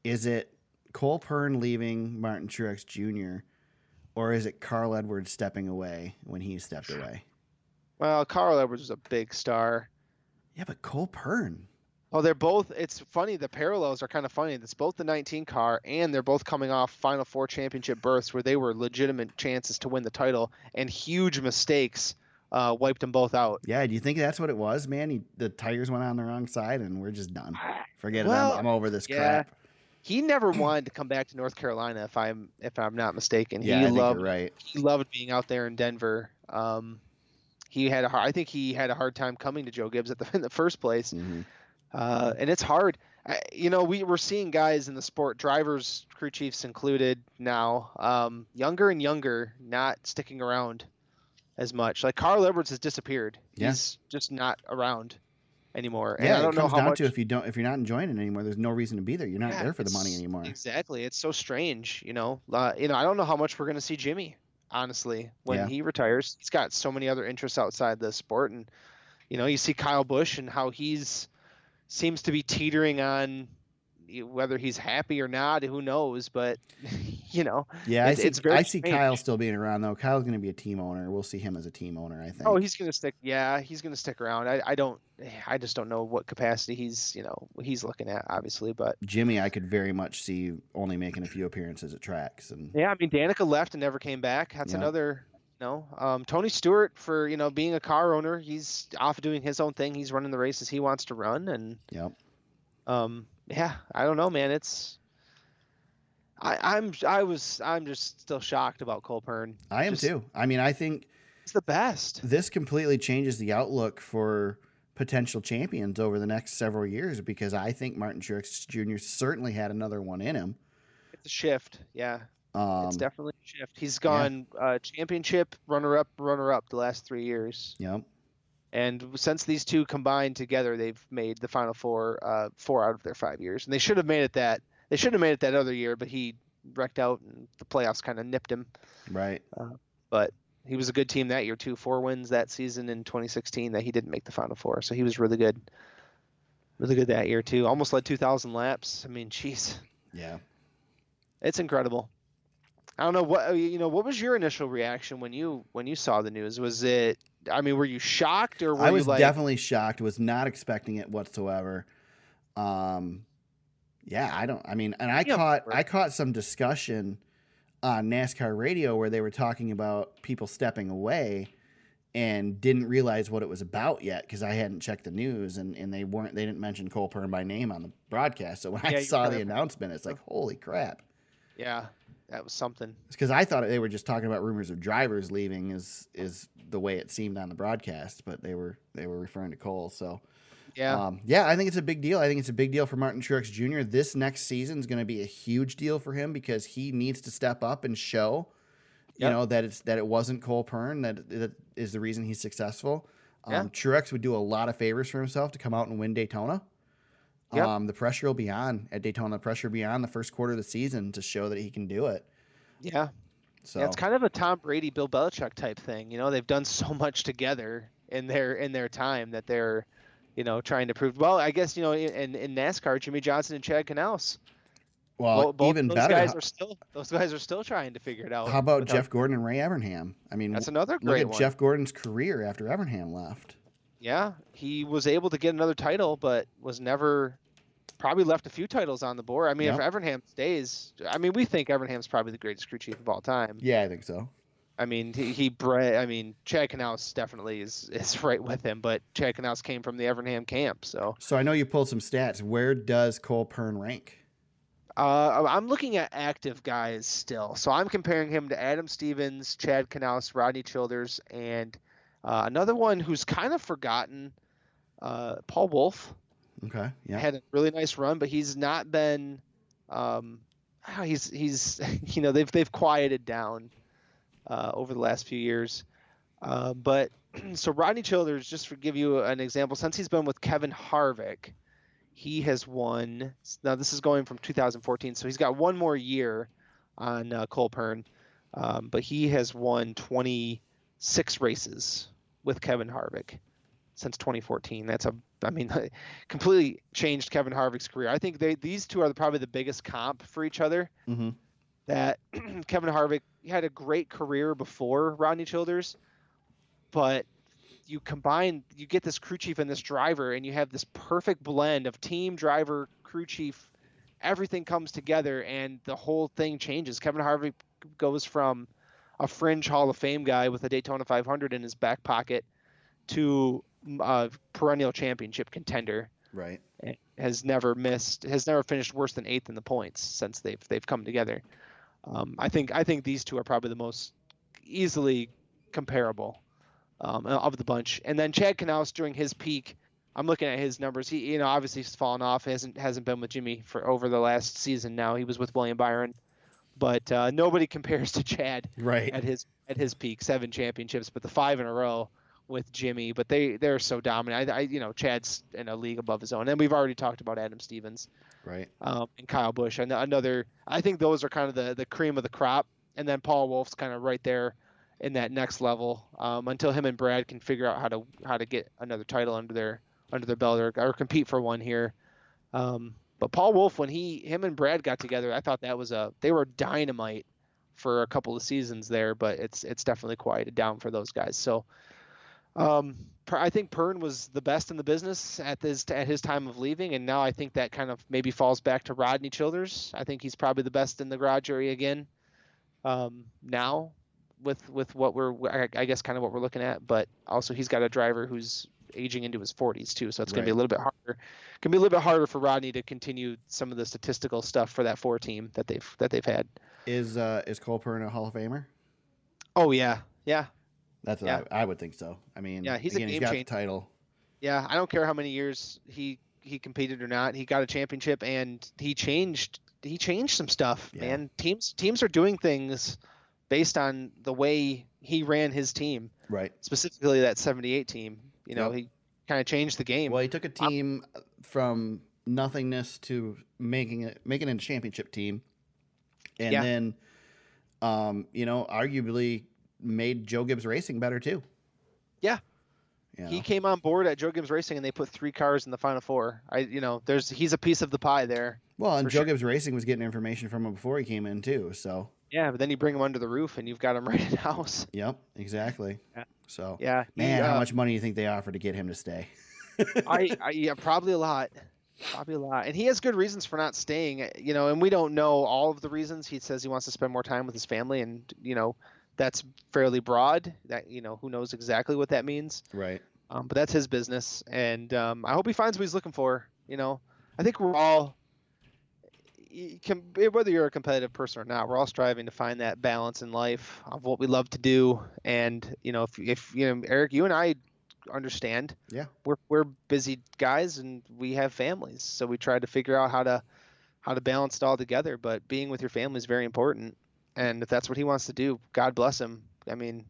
Is it Cole Pearn leaving Martin Truex Jr., or is it Carl Edwards stepping away when he stepped away? Well, Carl Edwards was a big star. Yeah, but Cole Pearn. Oh, they're both. It's funny. The parallels are kind of funny. It's both the 19 car, and they're both coming off Final Four championship berths where they were legitimate chances to win the title, and huge mistakes wiped them both out. Yeah, do you think that's what it was, man? The tires went on the wrong side, and we're just done. Forget it. I'm over this crap. He never wanted to come back to North Carolina, if I'm not mistaken. Yeah, I think you're right. He loved being out there in Denver. I think he had a hard time coming to Joe Gibbs in the first place. Mm-hmm. And it's hard. We're seeing guys in the sport, drivers, crew chiefs included now, younger and younger, not sticking around as much. Like Carl Edwards has disappeared. Yeah. He's just not around anymore. And yeah, I don't know how much. If you're not enjoying it anymore, there's no reason to be there. You're not there for the money anymore. Exactly. It's so strange. I don't know how much we're going to see Jimmy, honestly, when he retires. He's got so many other interests outside the sport, and you see Kyle Busch and how seems to be teetering on whether he's happy or not. Who knows? But Yeah, I see Kyle still being around though. Kyle's going to be a team owner. We'll see him as a team owner, I think. Oh, he's going to stick. Yeah, he's going to stick around. I just don't know what capacity he's looking at, obviously. But Jimmy, I could very much see only making a few appearances at tracks. And yeah, I mean Danica left and never came back. That's another. Tony Stewart, for being a car owner, he's off doing his own thing. He's running the races he wants to run, and I don't know, man. I'm just still shocked about Cole Pearn. I am too. I mean, I think it's the best. This completely changes the outlook for potential champions over the next several years, because I think Martin Truex Jr. certainly had another one in him. It's a shift, yeah. It's definitely a shift. He's gone championship, runner-up the last 3 years. Yep. And since these two combined together, they've made the Final Four 4 out of their 5 years. And they should have made it that. They should have made it that other year, but he wrecked out, and the playoffs kind of nipped him. Right. But he was a good team that year too. 4 wins that season in 2016 that he didn't make the Final Four. So he was really good. Really good that year too. Almost led 2,000 laps. I mean, jeez. Yeah. It's incredible. I don't know what was your initial reaction when you saw the news? Was it, were you shocked, or I was definitely shocked. Was not expecting it whatsoever. I caught some discussion on NASCAR radio where they were talking about people stepping away and didn't realize what it was about yet, because I hadn't checked the news, and they didn't mention Cole Pearn by name on the broadcast. So when I saw the announcement, it's like, holy crap. Yeah. that was something. It's because I thought they were just talking about rumors of drivers leaving is the way it seemed on the broadcast, but they were referring to Cole. So yeah, I think it's a big deal. I think it's a big deal for Martin Truex Jr. This next season is going to be a huge deal for him because he needs to step up and show, that it wasn't Cole Pearn that is the reason he's successful. Truex would do a lot of favors for himself to come out and win Daytona. The pressure will be on at Daytona. The pressure will be on the first quarter of the season to show that he can do it. Yeah. So it's kind of a Tom Brady, Bill Belichick type thing. They've done so much together in their time that they're, trying to prove. Well, I guess in NASCAR, Jimmy Johnson and Chad Knaus. Well, both even those better. Those guys are still trying to figure it out. How about Jeff Gordon and Ray Evernham? I mean, that's another great one. Look at Jeff Gordon's career after Evernham left. Yeah, he was able to get another title, but was never. Probably left a few titles on the board. I mean, if Evernham stays, we think Evernham's probably the greatest crew chief of all time. Yeah, I think so. I mean, Chad Knaus definitely is right with him, but Chad Knaus came from the Evernham camp, so. So I know you pulled some stats. Where does Cole Pearn rank? I'm looking at active guys still, so I'm comparing him to Adam Stevens, Chad Knaus, Rodney Childers, and another one who's kind of forgotten, Paul Wolf. Okay. Yeah. Had a really nice run, but he's not been. He's they've quieted down over the last few years. But so Rodney Childers, just to give you an example, since he's been with Kevin Harvick, he has won. Now this is going from 2014, so he's got one more year on Cole Pearn, but he has won 26 races with Kevin Harvick since 2014. That's completely changed Kevin Harvick's career. I think these two are probably the biggest comp for each other. Mm-hmm. That Kevin Harvick had a great career before Rodney Childers, but you get this crew chief and this driver, and you have this perfect blend of team, driver, crew chief. Everything comes together, and the whole thing changes. Kevin Harvick goes from a fringe Hall of Fame guy with a Daytona 500 in his back pocket to perennial championship contender. Right. Has never finished worse than 8th in the points since they've come together. I think these two are probably the most easily comparable of the bunch. And then Chad Knaus during his peak, I'm looking at his numbers. He obviously he's fallen off. Hasn't been with Jimmy for over the last season now. He was with William Byron, but nobody compares to Chad. Right. At his peak, 7 championships, but the 5 in a row with Jimmy, but they're so dominant. Chad's in a league above his own, and we've already talked about Adam Stevens, right? And Kyle Busch, and another. I think those are kind of the cream of the crop, and then Paul Wolf's kind of right there in that next level until him and Brad can figure out how to get another title under their belt or compete for one here. But Paul Wolf, when him and Brad got together, I thought they were dynamite for a couple of seasons there, but it's definitely quieted down for those guys. So. I think Pearn was the best in the business at his time of leaving, and now I think that kind of maybe falls back to Rodney Childers. I think he's probably the best in the garage area again. Now, with what I guess kind of what we're looking at, but also he's got a driver who's aging into his 40s too, so it's going to be a little bit harder. It can be a little bit harder for Rodney to continue some of the statistical stuff for that 4 team that they've had. Is Cole Pearn a Hall of Famer? Oh yeah. That's what I would think so. I mean, he's again, he's got the title. Yeah, I don't care how many years he competed or not. He got a championship, and he changed some stuff. Yeah. Man, teams are doing things based on the way he ran his team. Right. Specifically that 78 team. He kind of changed the game. Well, he took a team from nothingness to making it a championship team, and then, arguably made Joe Gibbs Racing better too. Yeah. He came on board at Joe Gibbs Racing, and they put 3 cars in the Final 4. He's a piece of the pie there. Well, and Joe Gibbs Racing was getting information from him before he came in too. So yeah, but then you bring him under the roof, and you've got him right in house. Yep, exactly. Yeah. So man, how much money do you think they offered to get him to stay? Probably a lot. And he has good reasons for not staying. And we don't know all of the reasons. He says he wants to spend more time with his family, and that's fairly broad. That who knows exactly what that means. Right. But that's his business, and I hope he finds what he's looking for. I think we're all. whether you're a competitive person or not, we're all striving to find that balance in life of what we love to do. And if Eric, you and I understand, Yeah. we're busy guys and we have families, so we try to figure out how to balance it all together. But being with your family is very important, and if that's what he wants to do, God bless him. I mean,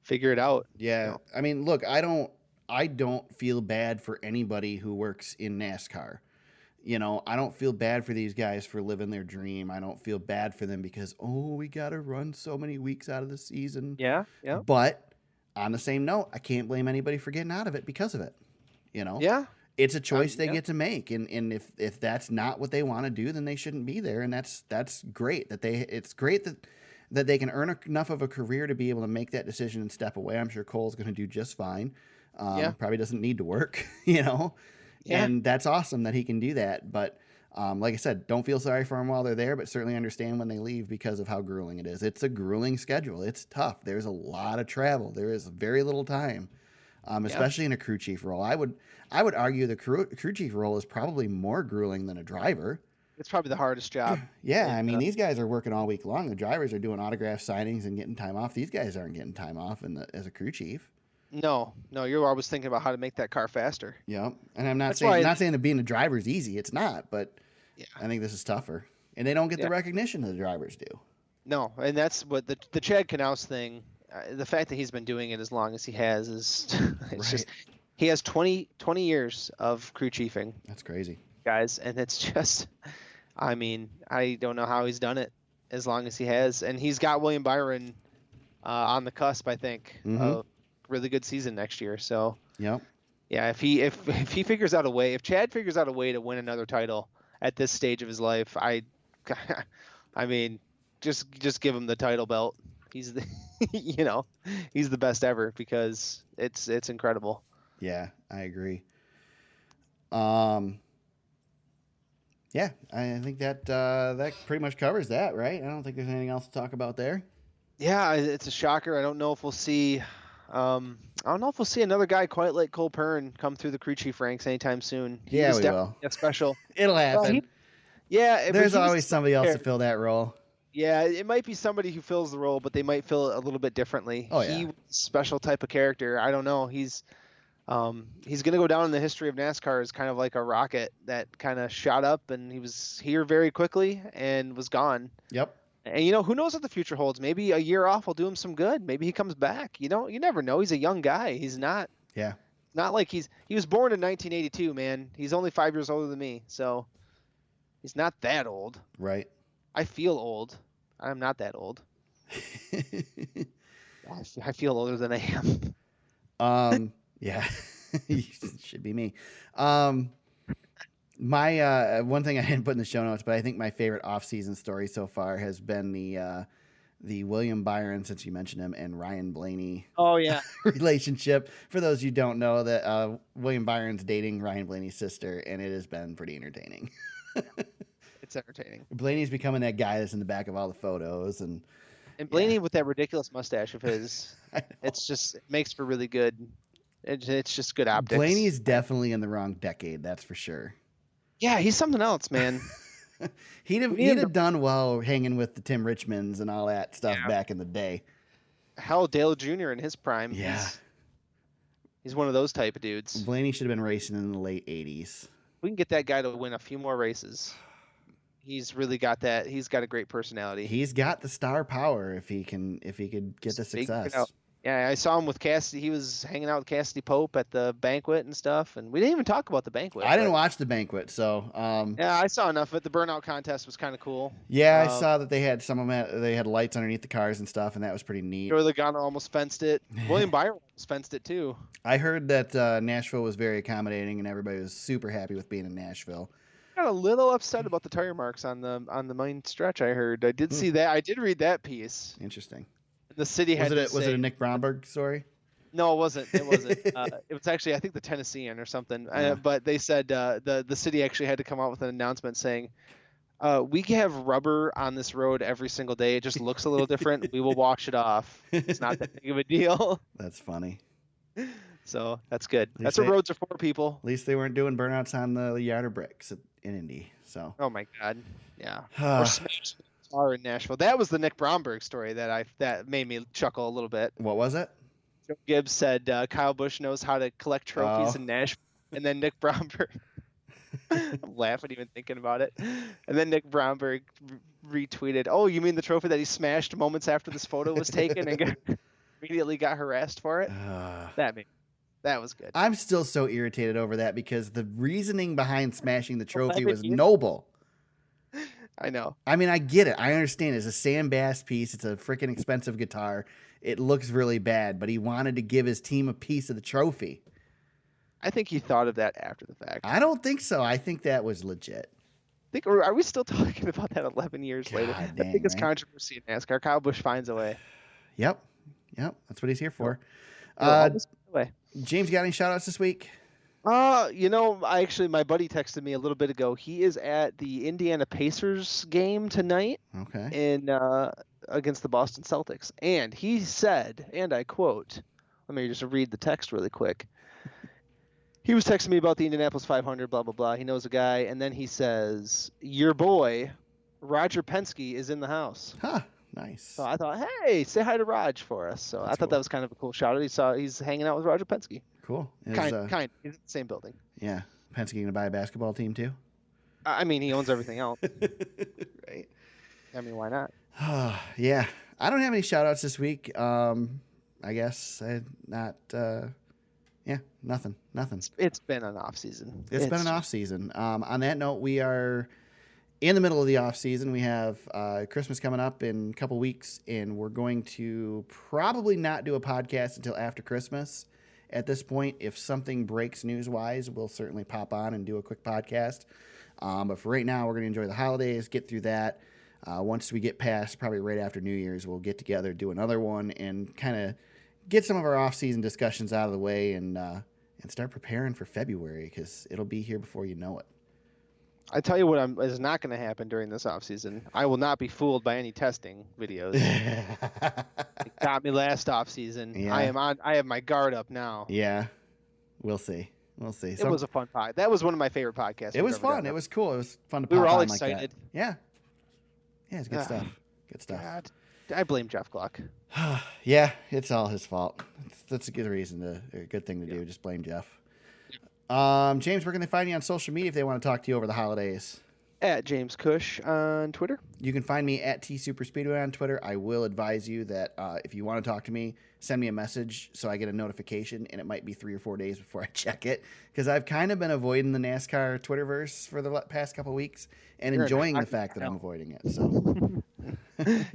figure it out. Yeah. I mean, look, I don't feel bad for anybody who works in NASCAR. I don't feel bad for these guys for living their dream. I don't feel bad for them because, we got to run so many weeks out of the season. Yeah. But on the same note, I can't blame anybody for getting out of it because of it. Yeah. It's a choice they get to make. And if that's not what they want to do, then they shouldn't be there. And that's great it's great that they can earn enough of a career to be able to make that decision and step away. I'm sure Cole's going to do just fine. Probably doesn't need to work, Yeah. And that's awesome that he can do that. But like I said, don't feel sorry for them while they're there, but certainly understand when they leave because of how grueling it is. It's a grueling schedule. It's tough. There's a lot of travel. There is very little time, especially in a crew chief role. I would argue the crew chief role is probably more grueling than a driver. It's probably the hardest job. Yeah, I mean, these guys are working all week long. The drivers are doing autograph signings and getting time off. These guys aren't getting time off as a crew chief. No, you're always thinking about how to make that car faster. Yeah, and I'm not saying that being a driver is easy. It's not, but I think this is tougher, and they don't get the recognition that the drivers do. No, and that's what the Chad Knaus thing. The fact that he's been doing it as long as he has is it's just he has 20 years of crew chiefing. That's crazy, guys, and it's just, I mean, I don't know how he's done it as long as he has, and he's got William Byron on the cusp, I think. Really good season next year. So yeah, if he figures out a way, if Chad figures out a way to win another title at this stage of his life, I mean, just give him the title belt. He's the he's the best ever because it's incredible. Yeah, I agree. Yeah, I think that pretty much covers that, right? I don't think there's anything else to talk about there. Yeah, it's a shocker. I don't know if we'll see. I don't know if we'll see another guy quite like Cole Pearn come through the crew chief ranks anytime soon. We will. A special. It'll happen. There's always somebody else to fill that role. Yeah, it might be somebody who fills the role, but they might fill it a little bit differently. Oh, yeah. He was a special type of character. I don't know. He's going to go down in the history of NASCAR as kind of like a rocket that kind of shot up, and he was here very quickly and was gone. Yep. And who knows what the future holds? Maybe a year off will do him some good. Maybe he comes back. You never know. He's a young guy. He's not. Yeah. Not like he was born in 1982, man. He's only 5 years older than me, so he's not that old. Right. I feel old. I'm not that old. I feel older than I am. Yeah. Should be me. My one thing I didn't put in the show notes, but I think my favorite off-season story so far has been the William Byron, since you mentioned him, and Ryan Blaney. Oh yeah, relationship. For those you don't know, that William Byron's dating Ryan Blaney's sister, and it has been pretty entertaining. It's entertaining. Blaney's becoming that guy that's in the back of all the photos, and Blaney with that ridiculous mustache of his. It makes for really good. It's just good optics. Blaney's definitely in the wrong decade, that's for sure. Yeah, he's something else, man. he'd have done well hanging with the Tim Richmonds and all that stuff back in the day. Hell, Dale Jr. in his prime. Yeah. He's one of those type of dudes. Blaney should have been racing in the late 80s. We can get that guy to win a few more races. He's really got that. He's got a great personality. He's got the star power if he could get the success. Yeah, I saw him with Cassidy. He was hanging out with Cassidy Pope at the banquet and stuff, and we didn't even talk about the banquet. I didn't watch the banquet, so yeah, I saw enough of it. The burnout contest was kind of cool. Yeah, I saw that they had they had lights underneath the cars and stuff, and that was pretty neat. Joey Logano almost fenced it. William Byron almost fenced it too. I heard that Nashville was very accommodating, and everybody was super happy with being in Nashville. I got a little upset about the tire marks on the main stretch. I heard. I did see that. I did read that piece. Interesting. The city had was it a Nick Bromberg story? No, it wasn't. It wasn't. It was actually, I think, the Tennessean or something. Yeah. But they said the city actually had to come out with an announcement saying, we have rubber on this road every single day. It just looks a little different. We will wash it off. It's not that big of a deal. That's funny. So that's good. That's what roads are for, people. At least they weren't doing burnouts on the yard of bricks Indy. So. Oh my God. Yeah. Or smashed the car in Nashville. That was the Nick Bromberg story that made me chuckle a little bit. What was it? Joe Gibbs said Kyle Busch knows how to collect trophies in Nashville, and then Nick Bromberg. I'm laughing even thinking about it. And then Nick Bromberg retweeted, "Oh, you mean the trophy that he smashed moments after this photo was taken and immediately got harassed for it?" That was good. I'm still so irritated over that because the reasoning behind smashing the trophy was 11 years. noble. I know. I mean, I get it. I understand. It's a Sam Bass piece. It's a freaking expensive guitar. It looks really bad, but he wanted to give his team a piece of the trophy. I think he thought of that after the fact. I don't think so. I think that was legit. Are we still talking about that 11 years later? Dang, the biggest right? controversy in NASCAR. Kyle Busch finds a way. Yep. That's what he's here for. James, got any shout outs this week? My buddy texted me a little bit ago. He is at the Indiana Pacers game tonight. Okay. Against the Boston Celtics. And he said, and I quote, let me just read the text really quick. He was texting me about the Indianapolis 500, blah, blah, blah. He knows a guy. And then he says, your boy, Roger Penske, is in the house. Huh. Nice. So I thought, hey, say hi to Raj for us. So I thought that was kind of a cool shout out. He's hanging out with Roger Penske. Cool. Kind. He's in the same building. Yeah. Penske going to buy a basketball team too? I mean, he owns everything else. Right. I mean, why not? Yeah. I don't have any shout outs this week. I guess nothing. It's been an off season. It's been an off season. On that note, we are in the middle of the off season. We have Christmas coming up in a couple weeks, and we're going to probably not do a podcast until after Christmas. At this point, if something breaks news-wise, we'll certainly pop on and do a quick podcast. But for right now, we're going to enjoy the holidays, get through that. Once we get past probably right after New Year's, we'll get together, do another one, and kind of get some of our off-season discussions out of the way and start preparing for February because it'll be here before you know it. I tell you what is not going to happen during this off season. I will not be fooled by any testing videos. It got me last off season. Yeah. I have my guard up now. Yeah, we'll see. It was a fun pod. That was one of my favorite podcasts. It was fun. It was cool. It was fun to. We were all excited. Like yeah, it's good stuff. Good stuff. God. I blame Jeff Gluck. Yeah, it's all his fault. That's a good reason a good thing to do. Just blame Jeff. James, where can they find you on social media if they want to talk to you over the holidays? At James Cush on Twitter. You can find me at TSuperspeedway on Twitter. I will advise you that if you want to talk to me, send me a message so I get a notification, and it might be 3 or 4 days before I check it because I've kind of been avoiding the NASCAR Twitterverse for the past couple of weeks and enjoying the fact that I'm avoiding it. So,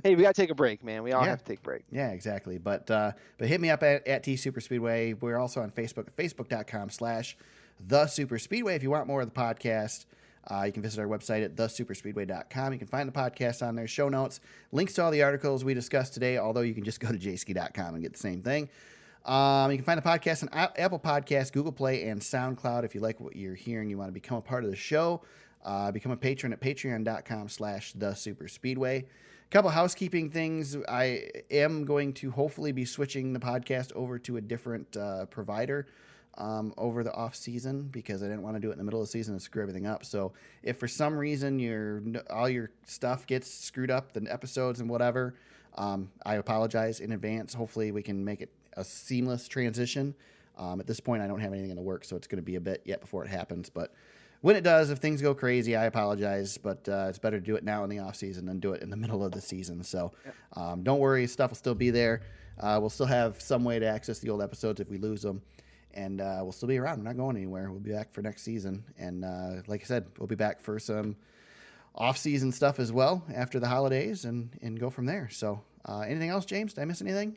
hey, we got to take a break, man. We all have to take a break. Yeah, exactly. But hit me up at TSuperspeedway. We're also on Facebook at facebook.com/TheSuperspeedway. If you want more of the podcast, you can visit our website at thesuperspeedway.com. You can find the podcast on there, show notes, links to all the articles we discussed today, although you can just go to jski.com and get the same thing. You can find the podcast on Apple Podcasts, Google Play, and SoundCloud. If you like what you're hearing, you want to become a part of the show, become a patron at patreon.com/thesuperspeedway. A couple housekeeping things. I am going to hopefully be switching the podcast over to a different provider over the off season because I didn't want to do it in the middle of the season and screw everything up. So if for some reason all your stuff gets screwed up, the episodes and whatever, I apologize in advance. Hopefully we can make it a seamless transition. At this point, I don't have anything in the works, so it's going to be a bit yet before it happens. But when it does, if things go crazy, I apologize. But it's better to do it now in the off season than do it in the middle of the season. So don't worry, stuff will still be there. We'll still have some way to access the old episodes if we lose them. And we'll still be around. We're not going anywhere. We'll be back for next season. And like I said, we'll be back for some off-season stuff as well after the holidays and go from there. So anything else, James? Did I miss anything?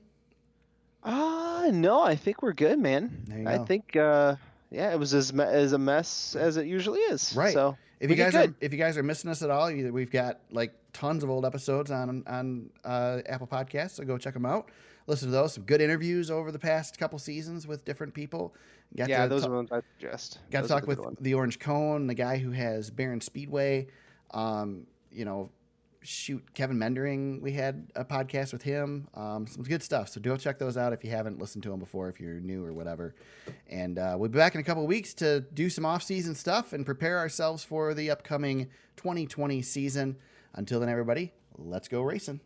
No, I think we're good, man. There you go. I think, it was as a mess as it usually is. Right. So if you guys are missing us at all, we've got like tons of old episodes on Apple Podcasts, so go check them out. Listen to those. Some good interviews over the past couple seasons with different people. Those are the ones I suggest. Got to talk with the Orange Cone, the guy who has Barron Speedway. Kevin Mendering, we had a podcast with him. Some good stuff. So go check those out if you haven't listened to them before, if you're new or whatever. And we'll be back in a couple of weeks to do some off-season stuff and prepare ourselves for the upcoming 2020 season. Until then, everybody, let's go racing.